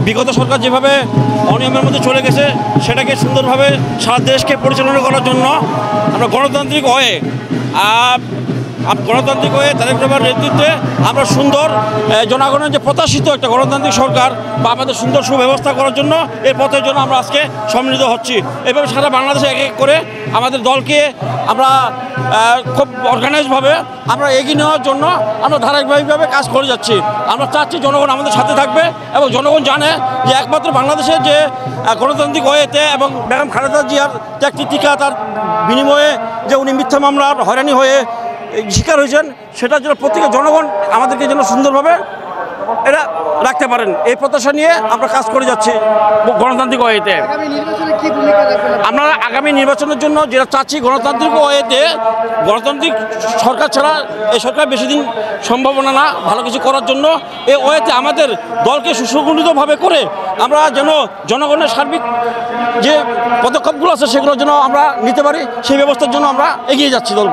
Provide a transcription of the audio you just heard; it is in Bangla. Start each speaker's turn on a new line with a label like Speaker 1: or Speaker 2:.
Speaker 1: বিগত সরকার যেভাবে অনিয়মের মধ্যে চলে গেছে সেটাকে সুন্দরভাবে সারা দেশকে পরিচালনা করার জন্য আমরা গণতান্ত্রিক হয়ে তারেক রহমানের নেতৃত্বে আমরা সুন্দর জনগণের যে প্রত্যাশিত একটা গণতান্ত্রিক সরকার বা আমাদের সুন্দর সুব্যবস্থা করার জন্য এই পথের জন্য আমরা আজকে সম্মিলিত হচ্ছি। এভাবে সারা বাংলাদেশে এক এক করে আমাদের দলকে আমরা খুব অর্গানাইজভাবে আমরা এগিয়ে নেওয়ার জন্য আমরা ধারাবাহিকভাবে কাজ করে যাচ্ছি। আমরা চাচ্ছি জনগণ আমাদের সাথে থাকবে এবং জনগণ জানে যে একমাত্র বাংলাদেশের যে গণতান্ত্রিক ওয়েতে এবং বেগম খালেদা জিয়ার যে একটি টিকা তার বিনিময়ে যে উনি মিথ্যা মামলার হয়রানি হয়ে শিকার হয়েছেন সেটার জন্য প্রত্যেক জনগণ আমাদেরকে যেন সুন্দরভাবে এটা রাখতে পারেন এই প্রত্যাশা নিয়ে আমরা কাজ করে যাচ্ছি গণতান্ত্রিক ওয়েতে। আমরা আগামী নির্বাচনের জন্য যেটা চাচ্ছি গণতান্ত্রিক ওয়েতে, গণতান্ত্রিক সরকার ছাড়া এই সরকার বেশি দিন সম্ভাবনা না ভালো কিছু করার জন্য এই ওয়েতে আমাদের দলকে সুসংগঠিতভাবে করে আমরা যেন জনগণের সার্বিক যে পদক্ষেপগুলো আছে সেগুলোর জন্য আমরা নিতে পারি সেই ব্যবস্থার জন্য আমরা এগিয়ে যাচ্ছি দলকে।